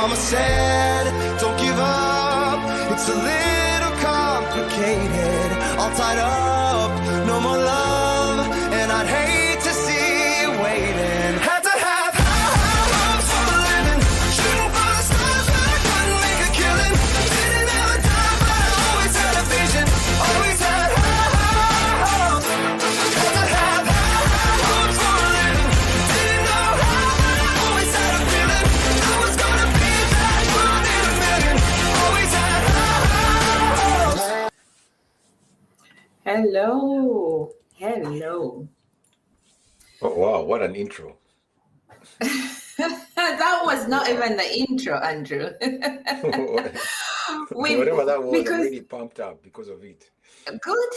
Mama said, don't give up. It's a little complicated. All tied up, no more love. And I'd hate to see you waiting. Had to have high hopes for a living. Shooting for the stars, but I couldn't make a killing. Didn't have a job, but I always had a vision. Always had high hopes. Had to have high hopes for a living. Didn't know how, but I always had a feeling. I was gonna be that one in a million. Always had high hopes. Hello. Hello. Oh, wow, what an intro. That was not even the intro, Andrew. Whatever that was, because I'm really pumped up because of it. good.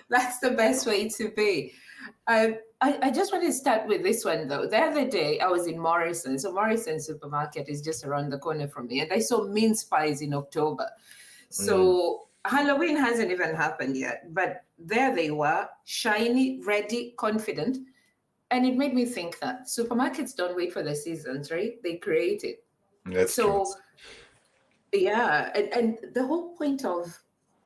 That's the best way to be. I just want to start with this one though. The other day I was in Morrison. So Morrison supermarket is just around the corner from me, and I saw mince pies in October. So Halloween hasn't even happened yet, but there they were, shiny, ready, confident. And it made me think that supermarkets don't wait for the seasons, right? They create it. That's So true. yeah, and the whole point of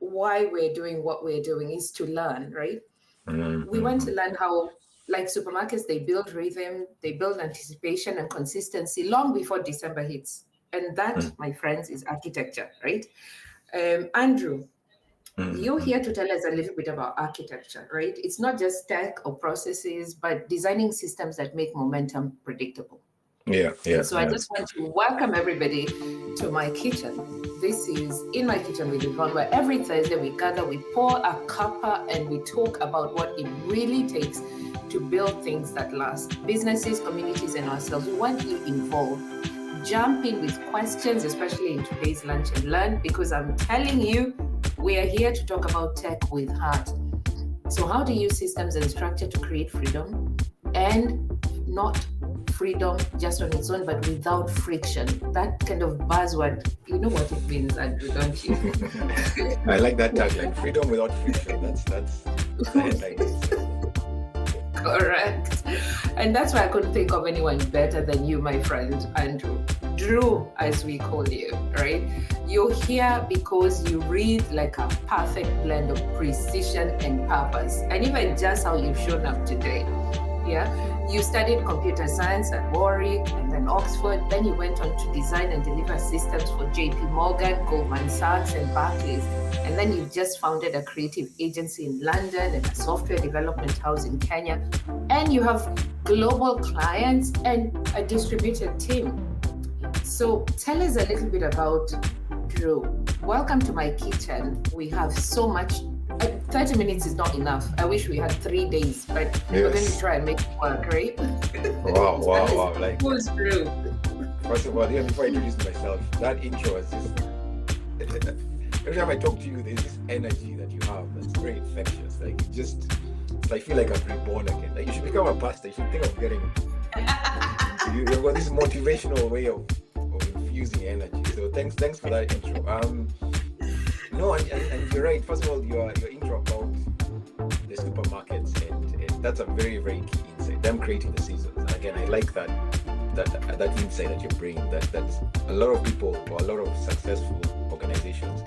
why we're doing what we're doing is to learn, right? We want to learn how, like supermarkets, they build rhythm, they build anticipation and consistency long before December hits. And that, my friends, is architecture, right? Andrew, you're here to tell us a little bit about architecture, right? It's not just tech or processes, but designing systems that make momentum predictable. Yeah. So I just want to welcome everybody to my kitchen. This is In My Kitchen with Yvonne, where every Thursday we gather, we pour a cuppa, and we talk about what it really takes to build things that last. Businesses, communities, and ourselves. We want you involved. Jump in with questions, especially in today's Lunch and Learn, because I'm telling you, we are here to talk about tech with heart. So how to use systems and structure to create freedom, and not freedom just on its own, but without friction. That kind of buzzword, you know what it means, Andrew, don't you? I like that tagline, freedom without friction. That's the headline. Correct. And that's why I couldn't think of anyone better than you, my friend, Andrew. Drew, as we call you, right? You're here because you read like a perfect blend of precision and purpose, and even just how you've shown up today. Yeah. You studied computer science at Warwick and then Oxford. Then you went on to design and deliver systems for JP Morgan, Goldman Sachs, and Barclays. And then you just founded a creative agency in London and a software development house in Kenya. And you have global clients and a distributed team. So tell us a little bit about Drew. Welcome to my kitchen. We have so much. 30 minutes is not enough. I wish we had 3 days, but we're going to try and make it work, right? Wow. Like, who's Drew? first of all, before I introduce myself, that intro is just, every time I talk to you, there's this energy that you have that's very infectious. Like, I feel like I'm reborn again. Like, you should become a pastor. You should think of getting, you've got this motivational way of infusing energy. So thanks for that intro. No, and you're right. First of all, your intro about the supermarkets, and that's a very, very key insight. Them creating the seasons. And again, I like that insight that you bring. That a lot of people or a lot of successful organizations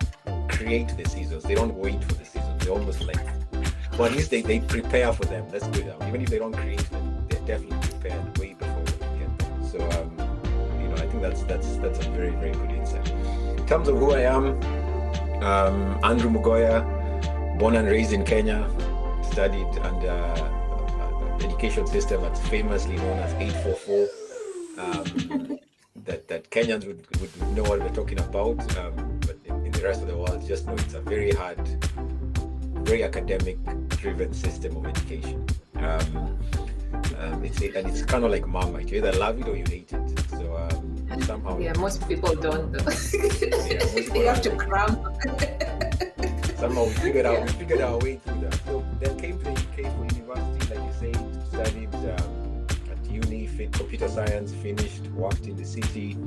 create the seasons. They don't wait for the seasons. They almost like, well, at least they prepare for them. That's good. Even if they don't create them, they're definitely prepared way before they get them. So I think that's a very, very good insight. In terms of who I am. Andrew Mugoya, born and raised in Kenya, studied under an education system that's famously known as 844. That Kenyans would know what we're talking about, but in the rest of the world, just know it's a very hard, very academic-driven system of education. It's kind of like Marmite. You either love it or you hate it. So somehow. Yeah, most people don't. They have to cram. Somehow we figured our way through that. So then came to the UK for university, like you said, studied at uni, computer science, finished, worked in the city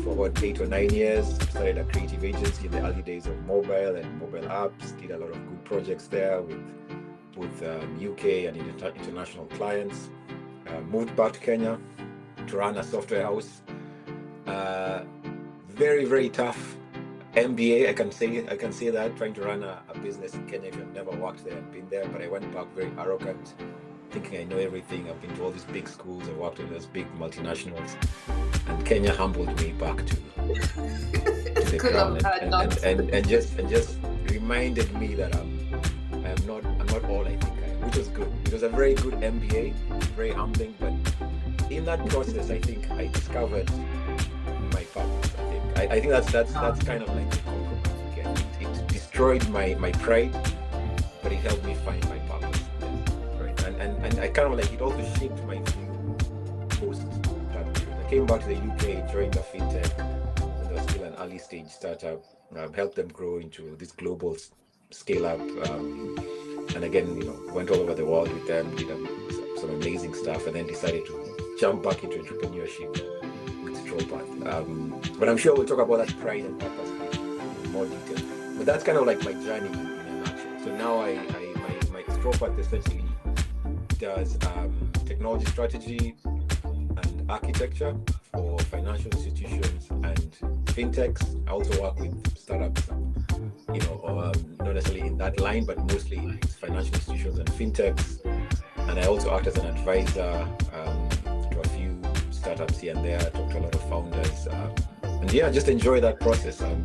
for about 8 or 9 years. Started a creative agency in the early days of mobile and mobile apps. Did a lot of good projects there with UK and international clients. Moved back to Kenya to run a software house. Very, very tough MBA. I can say that, trying to run a business in Kenya. If I've never worked there and been there, but I went back very arrogant, thinking I know everything. I've been to all these big schools. I worked with those big multinationals, and Kenya humbled me back to the ground, and just reminded me that I'm not all I think I am, which was good. It was a very good MBA, very humbling. But in that process, I think I discovered my purpose. I think that's kind of like the compromise again. It destroyed my pride, but it helped me find my purpose. Right. And I kind of like, it also shaped my view post that period. I came back to the UK, joined a fintech, and there was still an early stage startup, helped them grow into this global scale up. And again, went all over the world with them, did some amazing stuff, and then decided to jump back into entrepreneurship. But I'm sure we'll talk about that pride and purpose in more detail. But that's kind of like my journey in a nutshell. So now my Extropath essentially does technology strategy and architecture for financial institutions and fintechs. I also work with startups, not necessarily in that line, but mostly it's financial institutions and fintechs. And I also act as an advisor to a few startups here and there, talk to a lot of founders, and just enjoy that process. And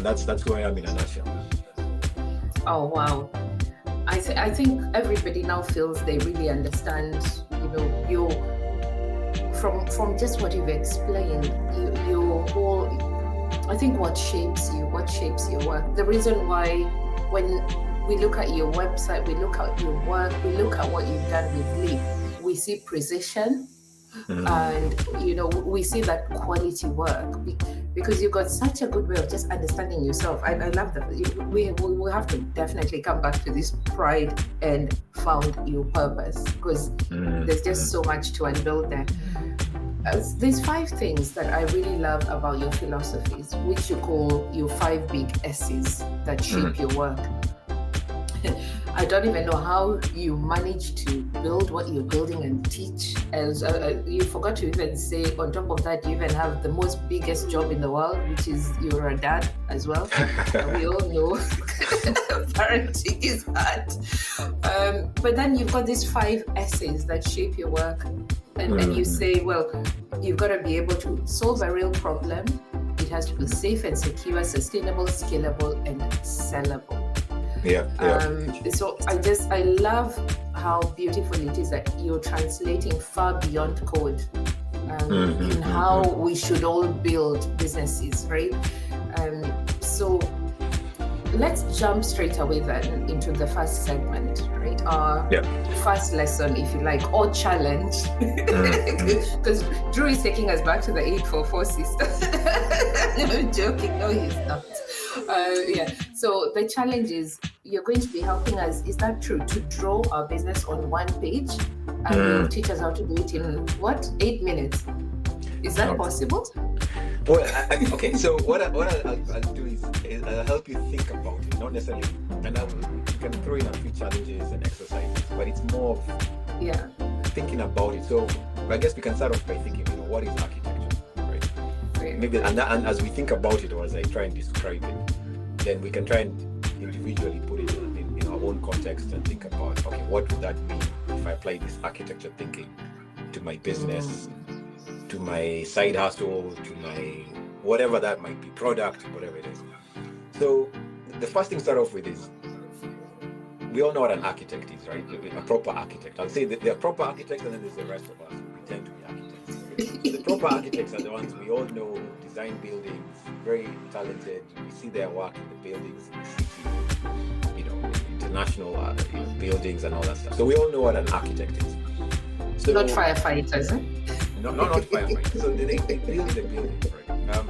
that's who I am in a nutshell. Oh wow! I think everybody now feels they really understand. You from just what you've explained, your whole. I think what shapes your work. The reason why when we look at your website, we look at your work, we look at what you've done with Leap, we see precision. And we see that quality work because you've got such a good way of just understanding yourself. I love that. We have to definitely come back to this pride and found your purpose, because there's just so much to unbuild there. There's 5 things that I really love about your philosophies, which you call your 5 big S's that shape your work. I don't even know how you manage to build what you're building and teach. As you forgot to even say, on top of that, you even have the most biggest job in the world, which is you're a dad as well. We all know parenting is hard. But then you've got these 5 S's that shape your work. And you say, well, you've got to be able to solve a real problem. It has to be safe and secure, sustainable, scalable, and sellable. So I love how beautiful it is that you're translating far beyond code in how we should all build businesses, right? So let's jump straight away then into the first segment, right? Our first lesson, if you like, or challenge, because Drew is taking us back to the 844 system. I'm joking, no he's not. So the challenge is you're going to be helping us, is that true, to draw our business on one page, and you'll teach us how to do it in 8 minutes? Is that possible? Well, okay, so what I'll do is I'll help you think about it, not necessarily, and you can throw in a few challenges and exercises, but it's more of thinking about it. So I guess we can start off by thinking, what is architecture, right? Maybe, and as we think about it, or as I try and describe it, then we can try and individually put it in our own context and think about, okay, what would that mean if I apply this architecture thinking to my business, to my side hustle, to my whatever that might be, product, whatever it is. So the first thing to start off with is, we all know what an architect is, right? A proper architect. I'll say that there are proper architects, and then there's the rest of us who pretend to be architects. So the proper architects are the ones we all know, design buildings, very talented. We see their work in the buildings, in the city, international buildings and all that stuff. So we all know what an architect is. So, not firefighters, eh? No, not firefighters. So they build the buildings, right?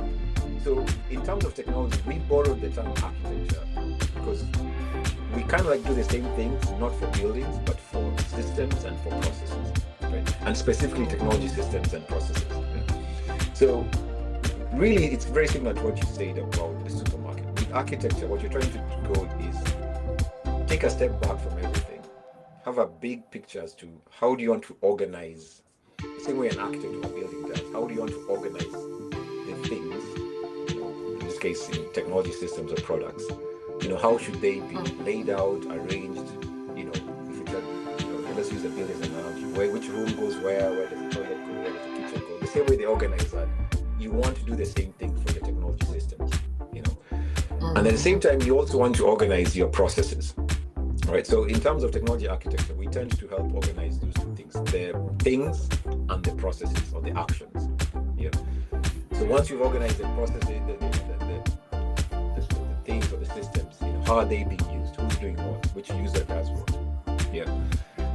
So in terms of technology, we borrowed the term architecture because we kind of like do the same things, not for buildings, but for systems and for processes, right? And specifically technology systems and processes. Right? So really, it's very similar to what you said about the supermarket. With architecture, what you're trying to go is take a step back from everything, have a big picture as to how do you want to organize the same way an architect of a building does. How do you want to organize the things, in this case, in technology systems or products? How should they be laid out, arranged? If it's let's use a building analogy. Which room goes where does the toilet go, where does the kitchen go? The same way they organize that, you want to do the same thing for your technology systems, And at the same time, you also want to organize your processes, right? So in terms of technology architecture, we tend to help organize those two things, the things and the processes or the actions. So once you've organized the processes, the things or the systems, how are they being used? Who's doing what? Which user does what?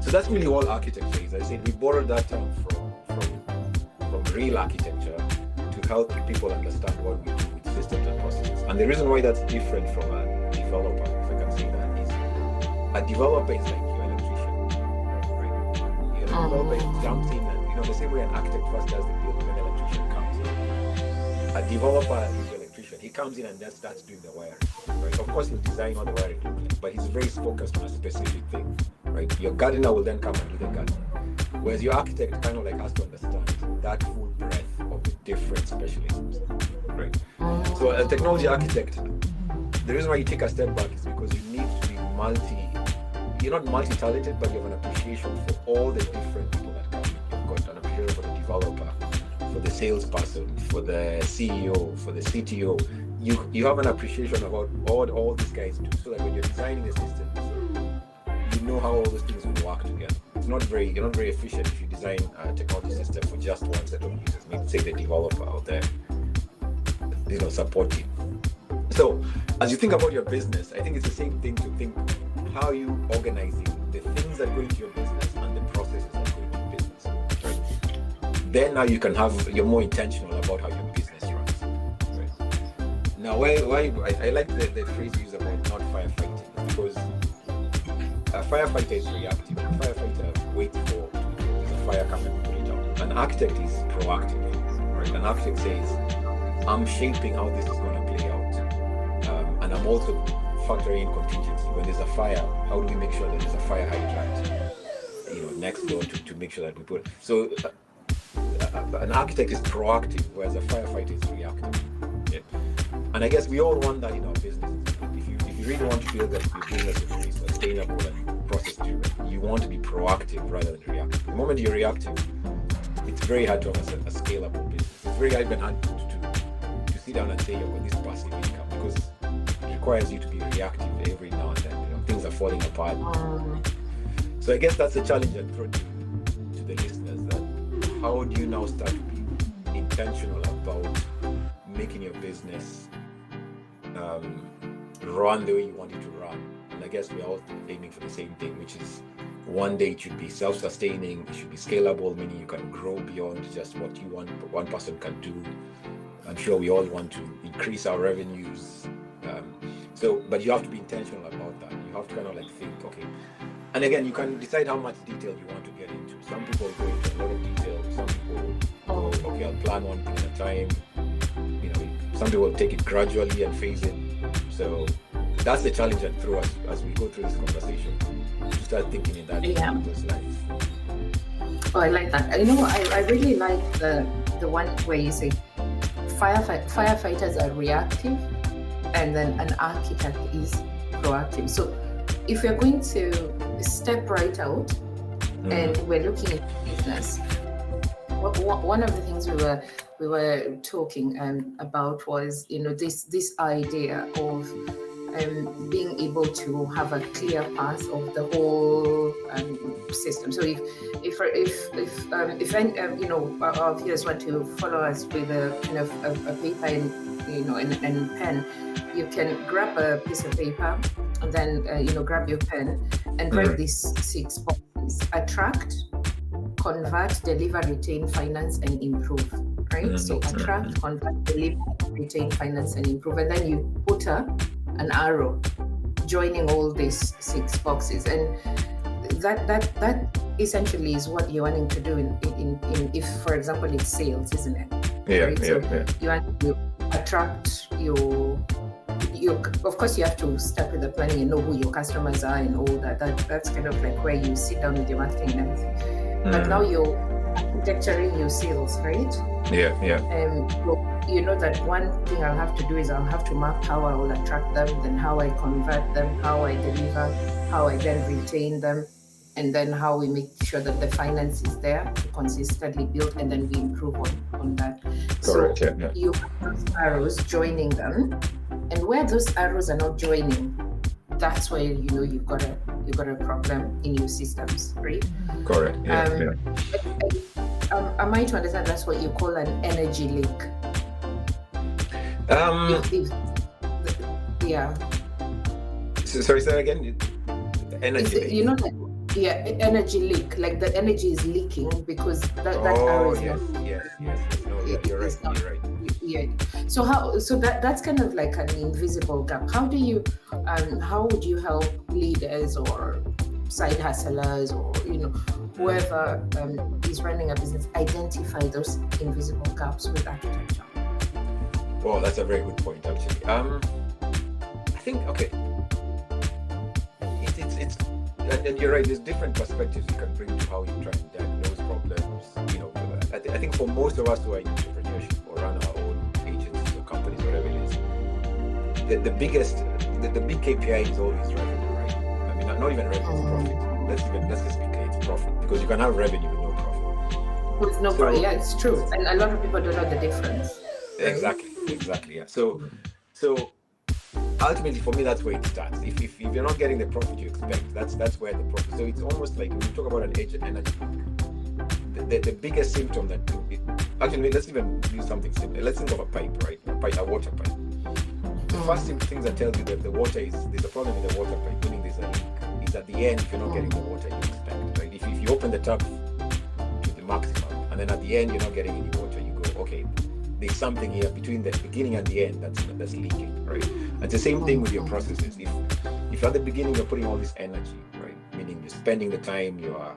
So that's really all architecture is. I said we borrowed that term from real architecture to help people understand what we do with systems and processes. And the reason why that's different from a developer, if I can say that, is a developer is like your electrician, right? Your developer jumps in and, the same way an architect first does the building, an electrician comes in. A developer is your electrician. He comes in and then starts doing the wiring, right? Of course, he'll design all the wiring, but he's very focused on a specific thing, right? Your gardener will then come and do the gardening. Whereas your architect kind of like has to understand that full breadth of the different specialisms, right? So a technology architect, the reason why you take a step back is because you need to be you're not multi-talented, but you have an appreciation for all the different people that come. You've got an appreciation for the developer, for the salesperson, for the CEO, for the CTO. You have an appreciation about all these guys do, so that when you're designing the systems, you know how all those things will work together. You're not very efficient if you design a technology system for just one set of users. Maybe say the developer or the support team. So as you think about your business, I think it's the same thing to think how you organizing the things that go into your business and the processes that go into your business. Right? Then now you're more intentional about how your business runs. Right? Now, why I like the phrase you use about not firefighting, because a firefighter is reactive. A firefighter waits for the fire coming and put it out. An architect is proactive. Right? An architect says, I'm shaping how this is going to play out, and I'm also factoring in contingency. When there's a fire, how do we make sure that there's a fire hydrant, next door to make sure that we put it. So an architect is proactive, whereas a firefighter is reactive. Yeah? And I guess we all want that in our businesses. If you really want to feel that your business is really sustainable and process-driven, you want to be proactive rather than reactive. The moment you're reactive, it's very hard to have a scalable business. It's very hard to sit down and say you've got this passive income, because it requires you to be reactive every now and then. Things are falling apart. So I guess that's the challenge I throw to the listeners, that how do you now start to be intentional about making your business run the way you want it to run? And I guess we're all aiming for the same thing, which is one day it should be self-sustaining, it should be scalable, meaning you can grow beyond just what you want, one person can do. I'm sure we all want to increase our revenues. But you have to be intentional about that. You have to kind of like think, okay. And again, you can decide how much detail you want to get into. Some people go into a lot of detail. Some people go, okay, I'll plan one thing at a time. Some people take it gradually and phase it. So that's the challenge I throw as we go through this conversation, to start thinking in that those lines. Oh, I like that. I really like the one where you say firefighters are reactive, and then an architect is proactive. So if we're going to step right out and we're looking at business, one of the things we were talking about was this idea of being able to have a clear path of the whole system. So if our viewers want to follow us with a kind of a paper and pen, you can grab a piece of paper and then grab your pen and write these 6 boxes: attract, convert, deliver, retain, finance, and improve. Right? So attract, convert, deliver, retain, finance, and improve, and then you put an arrow joining all these 6 boxes, and that essentially is what you're wanting to do in if, for example, it's sales, isn't it? You want to attract your of course you have to start with the planning and know who your customers are and all that. That's kind of like where you sit down with your marketing and everything. But now you're architecturing your sales, right? Yeah. You know that one thing I'll have to do is I'll have to map how I will attract them, then how I convert them, how I deliver, how I then retain them, and then how we make sure that the finance is there to consistently build, and then we improve on that. Correct. So Yeah. you have those arrows joining them, and where those arrows are not joining, that's where you've got a problem in your systems, right? Correct. Yeah. Am I to understand that's what you call an energy leak? Yeah. So, sorry, say that again. Energy leak. You know that, energy leak. Like the energy is leaking because that arrow is yes. No, you're right. You're right. Yeah. So that's kind of like an invisible gap. How would you help leaders or side hustlers or whoever is running a business identify those invisible gaps with architecture? Well, that's a very good point, actually. I think it's and you're right. There's different perspectives you can bring to how you try and diagnose problems. I think for most of us who are in entrepreneurship or run our own agencies or companies, whatever it is, the big KPI is always revenue, right? I mean, not even revenue, it's profit. Let's just be clear, it's profit, because you can have revenue with no profit. With no profit, yeah, it's true, and a lot of people don't know the difference. Exactly, yeah. So ultimately, for me, that's where it starts. If you're not getting the profit you expect, that's where the profit. So it's almost like when you talk about an energy leak, the biggest symptom that actually, let's even do something simple. Let's think of a pipe, right? A water pipe. The first things that tell you that there's a problem with the water pipe, meaning there's a leak, is at the end if you're not getting the water you expect. Right? If you open the tap to the maximum, and then at the end you're not getting any water, you go, okay, there's something here between the beginning and the end that's leaking, right? It's the same thing with your processes. If at the beginning you're putting all this energy, right, meaning you're spending the time, you're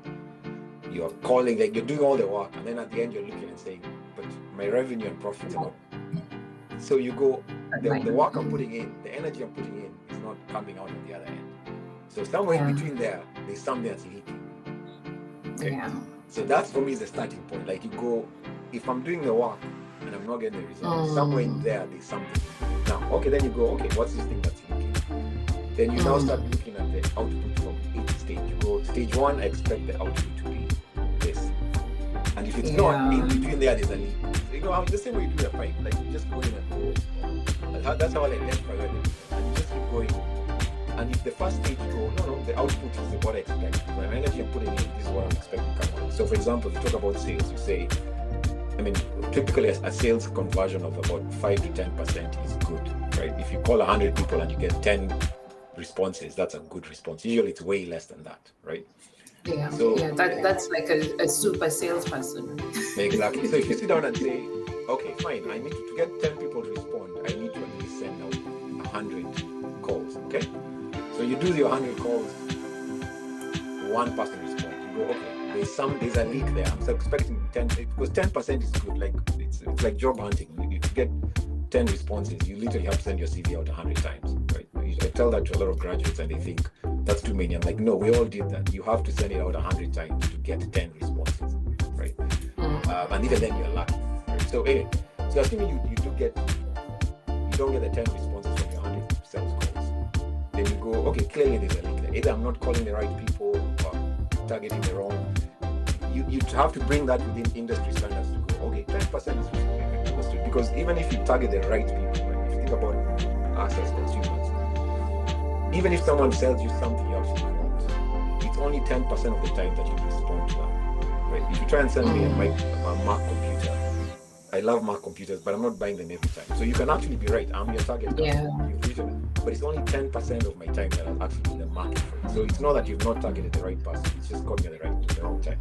calling, like you're doing all the work, and then at the end you're looking and saying, but my revenue and profits are not. So you go, the work I'm putting in, the energy I'm putting in is not coming out on the other end. So somewhere in between there's something that's leaking. Okay? Yeah. So that's for me the starting point. Like you go, if I'm doing the work and I'm not getting the result, somewhere in there's something. Now, then you go, what's this thing that's leaking? Then you now start looking at the output from each stage. You go, stage one, I expect the output to be this. And if it's not, in between there's a leak. The same way you do a pipe, like you just go in and go. That's how I identify where and you just keep going. And if the first stage you go, no, the output is what I expect. My energy I'm putting in, this is what I'm expecting to come out. So for example, if you talk about sales, you say, typically a sales conversion of about 5 to 10% is good, right? If you call 100 people and you get 10 responses, that's a good response. Usually it's way less than that, right? Yeah, that's like a super salesperson. Exactly. So if you sit down and say, okay, fine, I need to get 10 people to respond, I need to at least send out 100 calls, okay? So you do your 100 calls, one person responds. You go, okay, there's a leak there. I'm expecting 10, because 10% is good. Like it's like job hunting. If you get 10 responses, you literally have to send your CV out 100 times, right? I tell that to a lot of graduates and they think that's too many. I'm like, no, we all did that. You have to send it out 100 times to get 10 responses, right? And even then you're lucky, right? So assuming you don't get the 10 responses from your 100 sales calls, then you go, okay, clearly there's a leak there. Either I'm not calling the right people or targeting the wrong. You have to bring that within industry standards to go, okay, 10% is understood. Because even if you target the right people, right, if you think about us as consumers, even if someone sells you something you actually want, it's only 10% of the time that you respond to that. Right? If you try and send me a Mac computer, I love Mac computers, but I'm not buying them every time. So you can actually be right. I'm your target customer, but it's only 10% of my time that I'm actually in the market for it. So it's not that you've not targeted the right person, it's just caught me at the wrong time.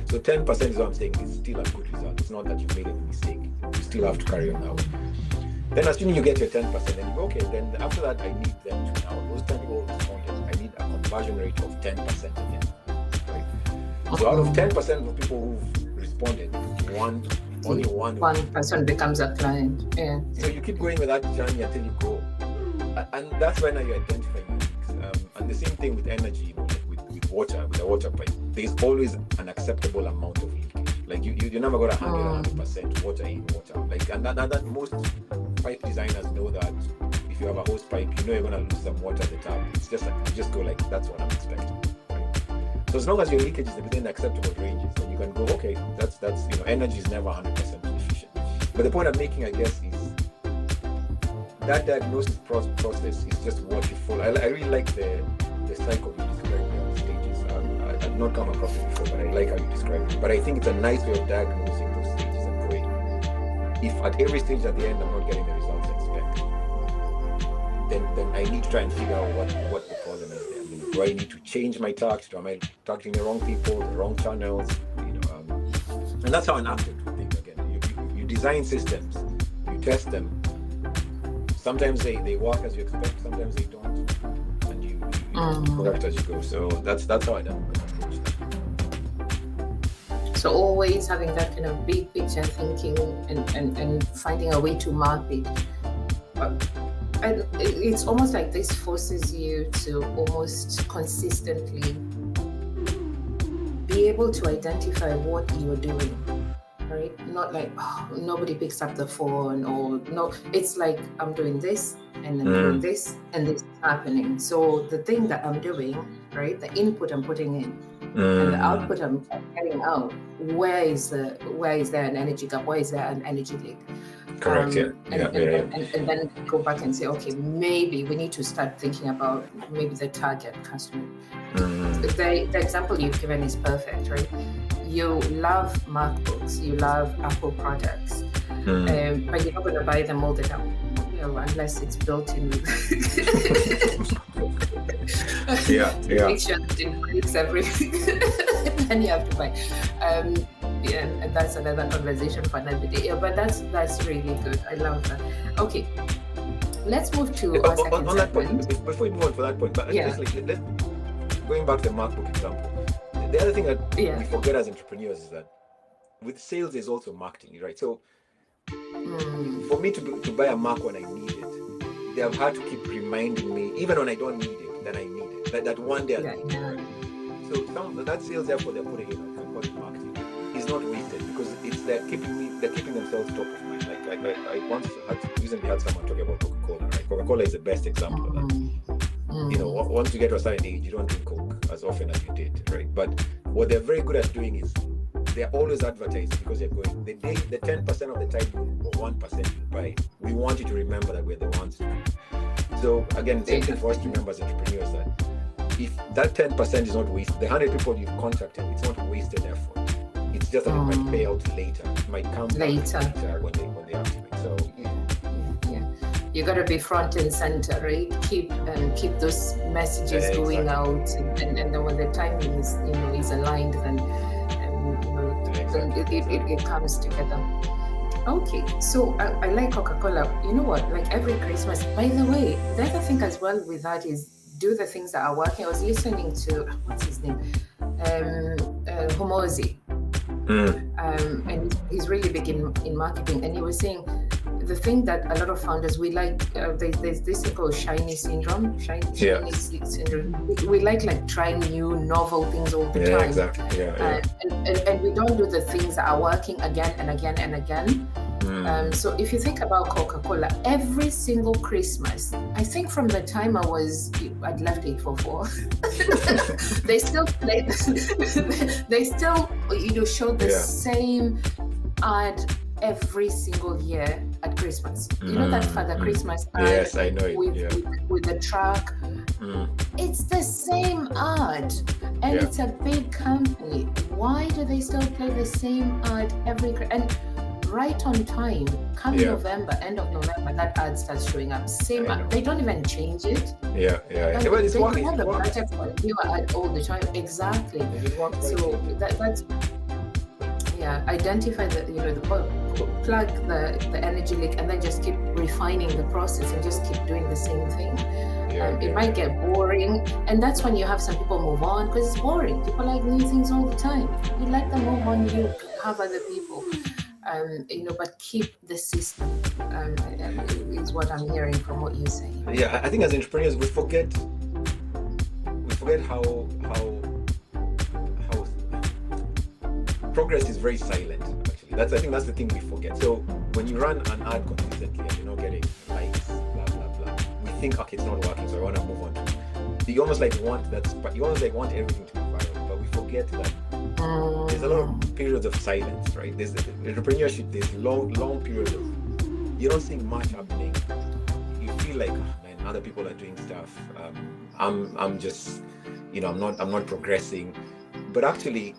So 10% is what I'm saying is still a good result. It's not that you made a mistake. You still have to carry on that way. Then assuming you get your 10%, then you go, okay, then after that I need them to now, those 10 people responded, I need a conversion rate of 10% again. Right? So out of 10% of people who've responded, only one person becomes a client. Yeah. So you keep going with that journey until you grow. And that's when you identify your leaks. And the same thing with energy, like with water, with the water pipe. There's always an acceptable amount of leakage. Like you never got 100% water in, water out. Like, and that most pipe designers know that if you have a hose pipe, you know you're gonna lose some water at the top. It's just like you just go like, that's what I'm expecting. Right? So as long as your leakage is within acceptable ranges, then you can go, okay, that's energy is never 100% efficient. But the point I'm making, I guess, is that diagnosis process is just what you follow. I really like the cycle you described in the stages. I've not come across it before, but I like how you describe it. But I think it's a nice way of diagnosing those stages and going, if at every stage at the end I'm not getting the results I expect, then I need to try and figure out what the problem is there. Do I need to change my targets? Am I targeting the wrong people, the wrong channels? And that's how an architect would think again. You design systems, you test them. Sometimes they work as you expect, sometimes they don't, and you correct as you go. So that's how I approach that. So always having that kind of big picture thinking and finding a way to map it. And it's almost like this forces you to almost consistently be able to identify what you're doing, right? Not like, nobody picks up the phone, or no, it's like I'm doing this and I'm doing this and this is happening. So the thing that I'm doing, right, the input I'm putting in and the output I'm getting out, where is there an energy gap? Where is there an energy leak? Correct, And then go back and say, okay, maybe we need to start thinking about maybe the target customer. The example you've given is perfect, right? You love MacBooks, you love Apple products, but you're not going to buy them all the time, unless it's built in. Make sure that it breaks everything, then you have to buy. And that's another conversation for another day. Yeah, but that's really good. I love that. Okay, let's move to our second on that point. Before we move on to that point, but just like, going back to the MacBook example, the other thing that we forget as entrepreneurs is that with sales there's also marketing, right? So for me to buy a Mac when I need it, they have had to keep reminding me, even when I don't need it, that I need it. That one day I need it. Right? So that sales effort they're putting in on marketing is not wasted, because they're keeping themselves top of mind. Like I once recently had someone talking about Coca-Cola, right? Coca-Cola is the best example of that. Once you get to a certain age, you don't drink Coke as often as you did, right? But what they're very good at doing is they're always advertising, because they're going, the 10% of the time or 1% you buy, we want you to remember that we're the ones. So again, same thing for us to remember as entrepreneurs, that if that 10% is not wasted, the 100 people you've contacted, it's not wasted effort. It's just that it might pay out later. It might come later when they activate. So you got to be front and center, right? Keep those messages going out, and then when the timing is aligned, then it comes together. Okay, so I like Coca-Cola. You know what? Like every Christmas. By the way, the other thing as well with that is do the things that are working. I was listening to what's his name, Homozi. And he's really big in marketing, and he was saying the thing that a lot of founders we like, there's this thing called shiny syndrome. Syndrome. We like trying new novel things all the time. Exactly. And we don't do the things that are working again and again and again. So if you think about Coca-Cola, every single Christmas, I think from the time I'd left 844, they still play, they still, show the same ad every single year at Christmas. You know that Father Christmas ad? Yes, I know it. With the truck. It's the same ad, and it's a big company. Why do they still play the same ad and right on time, come November, end of November, that ad starts showing up. Same ad. They don't even change it. But it's working. They have a budget for a new ad all the time. Exactly. So that's identify plug the energy leak, and then just keep refining the process and just keep doing the same thing. It might get boring, and that's when you have some people move on, because it's boring. People like new things all the time. You let them move on, you have other people. But keep the system, is what I'm hearing from what you're saying. I think as entrepreneurs we forget how progress is very silent. Actually, I think that's the thing we forget. So when you run an ad consistently and you're not getting likes, blah blah blah, we think, okay, it's not working, so I want to move on to. You almost like want that, but you almost like want everything to be viral, but we forget that there's a lot of periods of silence, right? There's entrepreneurship. There's long periods of you don't see much happening. You feel like, oh, man, other people are doing stuff. I'm just, I'm not progressing. But actually,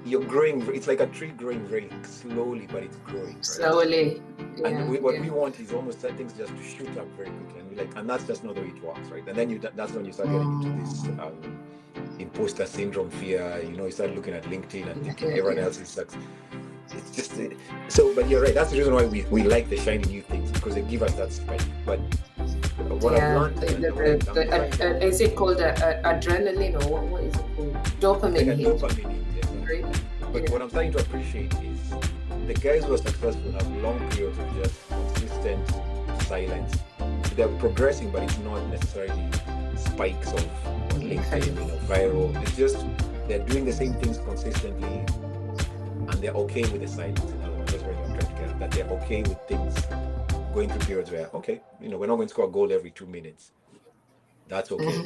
you're growing. It's like a tree growing very slowly, but it's growing. Right? Slowly. And what we want is almost things just to shoot up very quickly, and that's just not the way it works, right? And then that's when you start getting into this imposter syndrome fear. You start looking at LinkedIn and thinking everyone else is sucks. It's just so. But you're right. That's the reason why we like the shiny new things, because they give us that spike. But what I've learned, is it called adrenaline, or what is it called? Dopamine. Like dopamine. Yes. But what I'm starting to appreciate is the guys who are successful have long periods of just consistent silence. They're progressing, but it's not necessarily spikes of LinkedIn, viral. It's just they're doing the same things consistently, and they're okay with the silence. In other words, that's where I'm trying to get, that they're okay with things going through periods where, okay, we're not going to score a goal every 2 minutes. That's okay.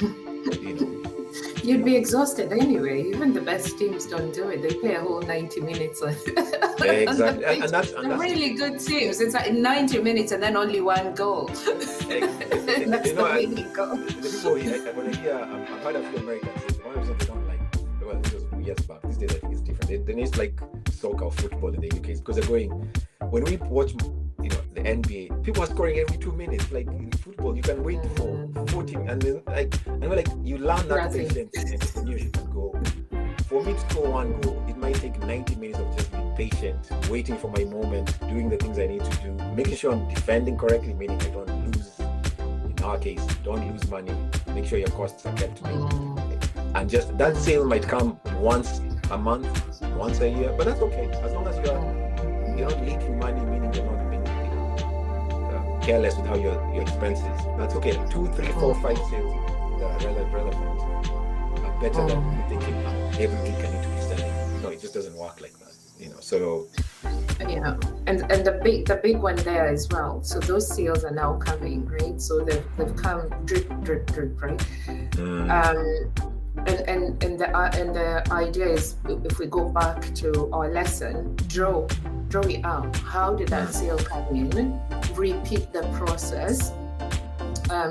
You'd be exhausted anyway. Even the best teams don't do it. They play a whole 90 minutes. Exactly. and that's really good teams. It's like 90 minutes and then only one goal. That's the winning goal. The people, when I hear, I've heard a few Americans say, one of the reasons they don't like, well, this was years back. These days I think it's different. They need like soccer or football in the UK because they're going, when we watch the NBA, people are scoring every 2 minutes. Like in football, you can wait for 40, and then we're like, you learn that patience and entrepreneurship and go. For me to score one goal, it might take 90 minutes of just being patient, waiting for my moment, doing the things I need to do, making sure I'm defending correctly, meaning I don't lose. In our case, don't lose money. Make sure your costs are kept maintained. And just that sale might come once a month, once a year, but that's okay as long as you're not leaking money, meaning you're not being careless with how your expenses. That's okay. 2, 3, 4, 5 sales that are relevant are better than you thinking every week I need to be selling. No, it just doesn't work like that. So and the big one there as well. So those sales are now coming, right? So they've come drip, right? And the idea is, if we go back to our lesson, draw it out. How did that sale come in? Repeat the process.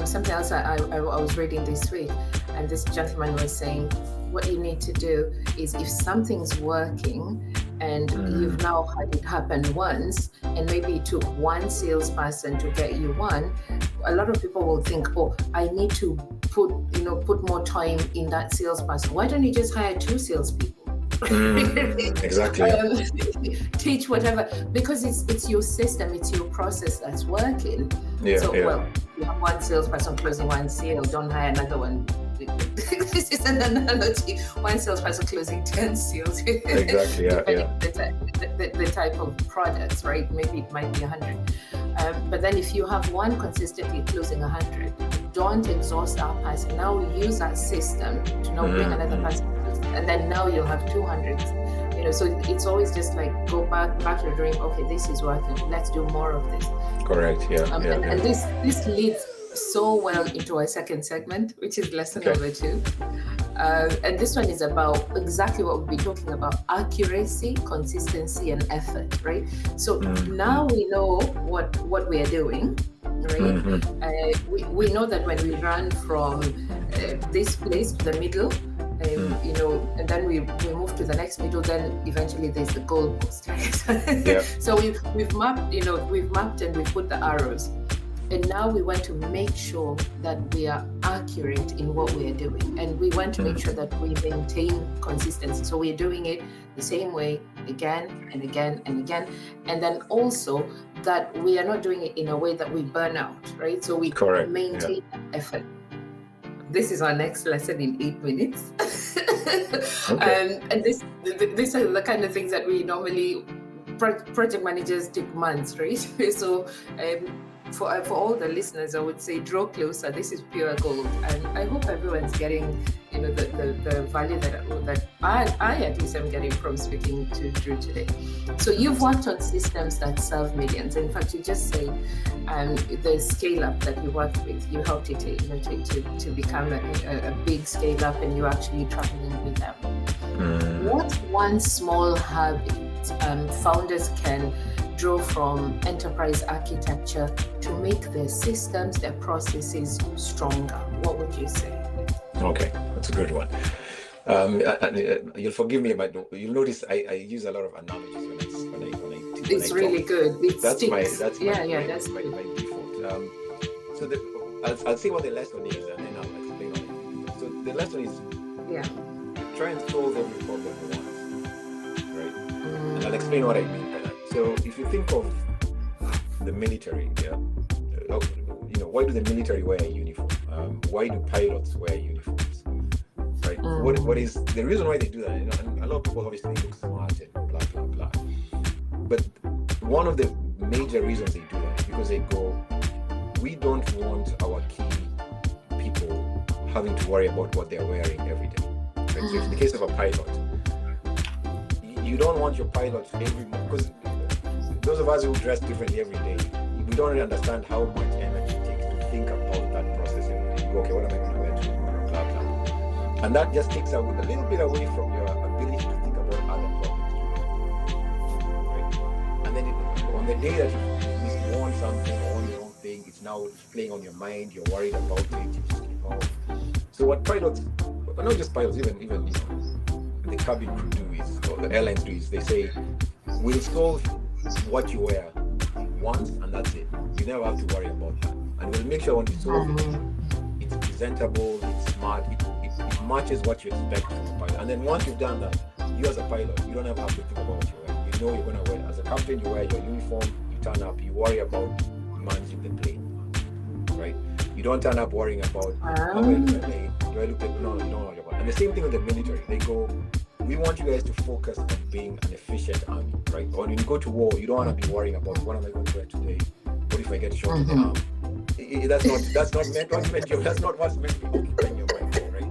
Something else I was reading this week, and this gentleman was saying, what you need to do is, if something's working and you've now had it happen once, and maybe it took one salesperson to get you one, a lot of people will think, oh, I need to put more time in that salesperson. Why don't you just hire 2 salespeople? Exactly. Teach whatever, because it's your system, it's your process that's working. Well, you have one salesperson closing one sale, don't hire another one. This is an analogy. One salesperson closing 10 sales. Exactly. The type of products, right? Maybe it might be 100. But then if you have one consistently closing 100, don't exhaust that person. Now use that system to now bring another person, and then now you'll have 200. So it's always just like, go back to the dream. Okay, this is working. Let's do more of this. Correct. And this leads so well into our second segment, which is lesson number 2. And this one is about exactly what we'll be talking about: accuracy, consistency, and effort, right? So now we know what we are doing, right? We know that when we run from this place to the middle, and then we move to the next middle, then eventually there's the goal post, right? So we've mapped and we've put the arrows. And now we want to make sure that we are accurate in what we are doing. And we want to make sure that we maintain consistency. So we're doing it the same way again and again and again. And then also that we are not doing it in a way that we burn out, right? So we maintain effort. This is our next lesson in 8 minutes. And these are the kind of things that we normally, project managers take months, right? So for all the listeners, I would say draw closer. This is pure gold, and I hope everyone's getting, the value that I at least am getting from speaking to Drew today. So you've worked on systems that serve millions. In fact, you just say the scale up that you worked with, you helped it to become a big scale up, and you're actually traveling with them. What's one small habit founders can draw from enterprise architecture to make their systems, their processes stronger? What would you say? Okay, that's a good one. You'll forgive me, but you'll notice I use a lot of analogies when I It's really good. That's my default. So I'll say what the lesson is, and then I'll explain on it. So the lesson is, try and solve every problem once, right? And I'll explain what I mean by that. So if you think of the military, why do the military wear a uniform? Why do pilots wear uniforms? Right? What is the reason why they do that? And a lot of people obviously look smart and blah blah blah. But one of the major reasons they do that is because they go, we don't want our key people having to worry about what they're wearing every day. Right? So in the case of a pilot, you don't want your pilot because those of us who dress differently every day, we don't really understand how much energy it takes to think about that process every day. Okay, what am I going to wear tomorrow? Blah blah. And that just takes a little bit away from your ability to think about other problems. Right? And then on the day that you misworn something or on the wrong thing, it's now playing on your mind. You're worried about it. You just keep on. So what pilots, but not just pilots, even the cabin crew do is, or the airlines do is, they say, we'll solve what you wear once and that's it. You never have to worry about that. And we'll make sure when you solve it, it's presentable, it's smart, it matches what you expect from a pilot. And then once you've done that, you as a pilot, you don't ever have to think about what you wear. You know you're going to wear. As a captain, you wear your uniform, you turn up, you worry about managing the plane, right? You don't turn up worrying about how do I look like, no, you don't worry about it. And the same thing with the military. They go, we want you guys to focus on being an efficient army, right? Or when you go to war, you don't want to be worrying about what am I going to wear today? What if I get shot in the arm? That's not what's meant to be occupying your mind, right?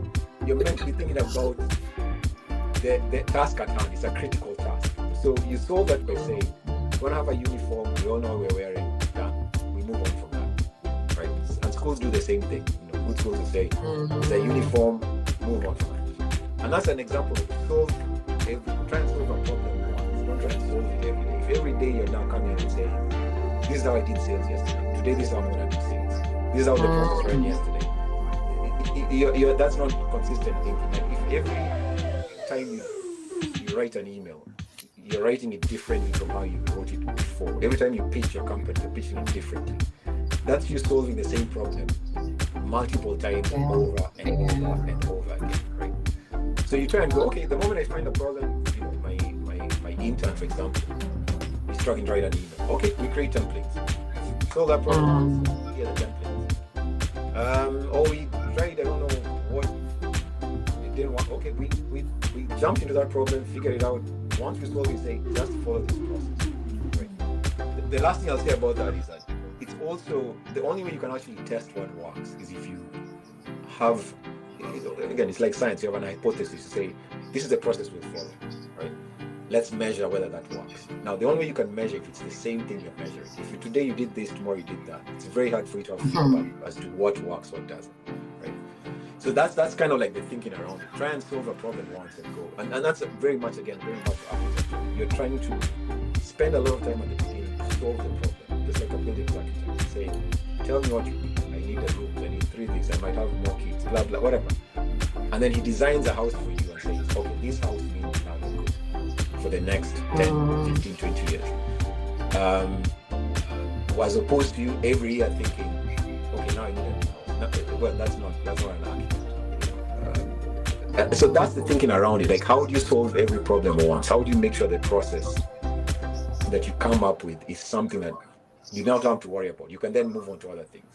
You're meant to be thinking about the task at hand. It's a critical task. So you solve that by saying, we're going to have a uniform, we all know what we're wearing, done. We move on from that, right? And schools do the same thing. Good schools will say, it's a uniform, move on from that. And that's an example of try and solve a problem once. Don't try and solve it every day. If every day you're now coming and saying, this is how I did sales yesterday. Today, this is how I'm going to do sales. This is how the process ran yesterday. That's not consistent thinking. Like if every time you write an email, you're writing it differently from how you wrote it before. Every time you pitch your company, you're pitching it differently. That's you solving the same problem multiple times over and over and over again, right? So you try and go, okay, the moment I find a problem, my intern, for example, is struggling to write an email. Okay, we create templates. Solve that problem. Here are the templates. Or we tried, I don't know what it didn't want. Okay, we jumped into that problem, figured it out. Once we solve it, say, just follow this process. Right? The last thing I'll say about that is that it's also the only way you can actually test what works is if you have. Again, it's like science. You have an hypothesis. You say, this is the process we'll follow, right? Let's measure whether that works. Now, the only way you can measure if it's the same thing you're measuring. If today you did this, tomorrow you did that. It's very hard for you to have feedback as to what works, what doesn't, right? So that's kind of like the thinking around it. Try and solve a problem once and go. And that's very much architecture. You're trying to spend a lot of time at the beginning to solve the problem. Just like a building architect saying, tell me what you need. I need a room, I need 3 things, I might have more kids, blah, blah, whatever. And then he designs a house for you and says, okay, this house means now you're good for the next 10, 15, 20 years. As opposed to you every year thinking, okay, now I need a new house. Well, that's not an architect. So that's the thinking around it. Like, how do you solve every problem once? How do you make sure the process that you come up with is something that you don't have to worry about? You can then move on to other things.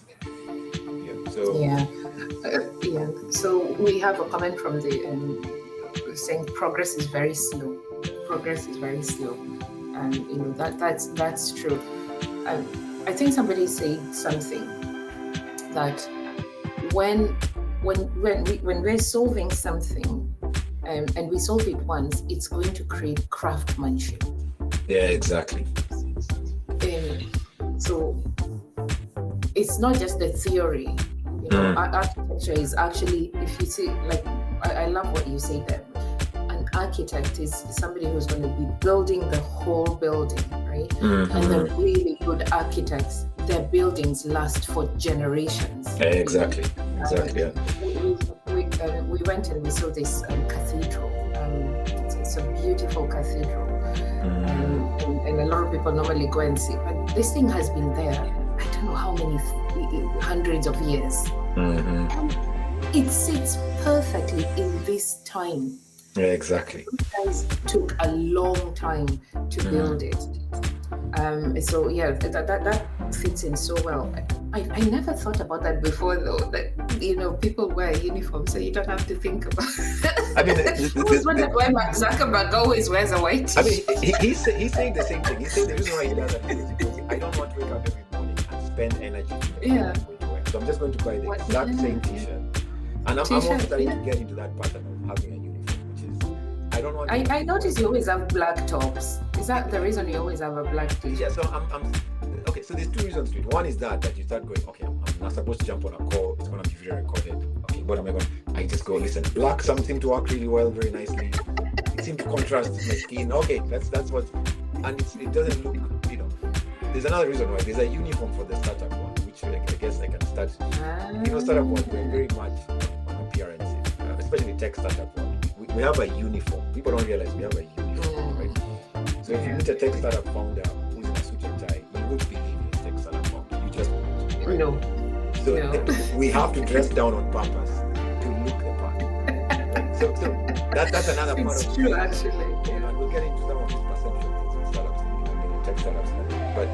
So we have a comment from the saying progress is very slow. Progress is very slow, and that's true. I think somebody said something that when we're solving something and we solve it once, it's going to create craftsmanship. Yeah, exactly. So it's not just the theory. Architecture is actually, if you see, like, I love what you say there. An architect is somebody who's going to be building the whole building, right? And the really good architects, their buildings last for generations. Exactly. Yeah. We went and we saw this cathedral. It's a beautiful cathedral. And a lot of people normally go and see, but this thing has been there, I don't know how many hundreds of years. And it sits perfectly in this time. Yeah, exactly. You guys took a long time to build it. So yeah, that fits in so well. I never thought about that before, though, that people wear uniforms, so you don't have to think about it. I mean, I always wondered why Mark Zuckerberg always wears a white t-shirt. I mean, he's saying the same thing. He's saying the reason why he does that is because I don't want to wake up every morning and spend energy. So I'm just going to buy the exact same t-shirt. And I'm also starting to get into that pattern of having a uniform, which is, I don't want to... I notice you always have black tops. Is that the reason you always have a black t-shirt? Yeah, so I'm okay, so there's two reasons to it. One is that you start going, okay, I'm not supposed to jump on a call, it's going to be video recorded. Okay, what am I going to... I just go, listen, black, something to work really well, very nicely. It seems to contrast my skin. Okay, that's what... And it doesn't look, There's another reason why. There's a uniform for the startup one, which I guess I can start... startup ones, we're very much on appearances, especially tech startup one. We have a uniform. People don't realize we have a uniform, right? So if you meet a tech startup founder who's in a suit and tie, you won't believe he's a tech startup founder. You just won't. Right? No. So we have to dress down on purpose to look the part. Right? So that's another part it's of true, it. actually. And we'll get into some of these perceptions in startups, tech startups. But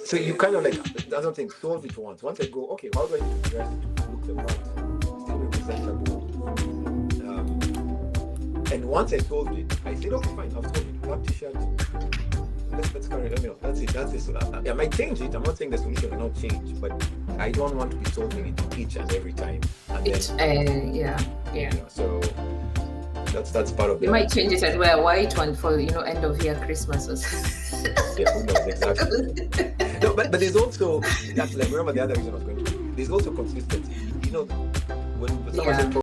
so you kind of that's something, solve it once. Once I go, okay, how do I need to dress to look the part? Still be presentable. And once I solved it, I said, okay, fine, I've solved it. Black t-shirt. Let's carry it. That's it. So I might change it. I'm not saying the solution will not change, but I don't want to be solving it each and every time. And then, so that's part of it. You might change it and wear a white one for end of year Christmas or something. Yeah, who knows, exactly. No, but there's also remember the other reason I was going to. There's also consistency. When someone said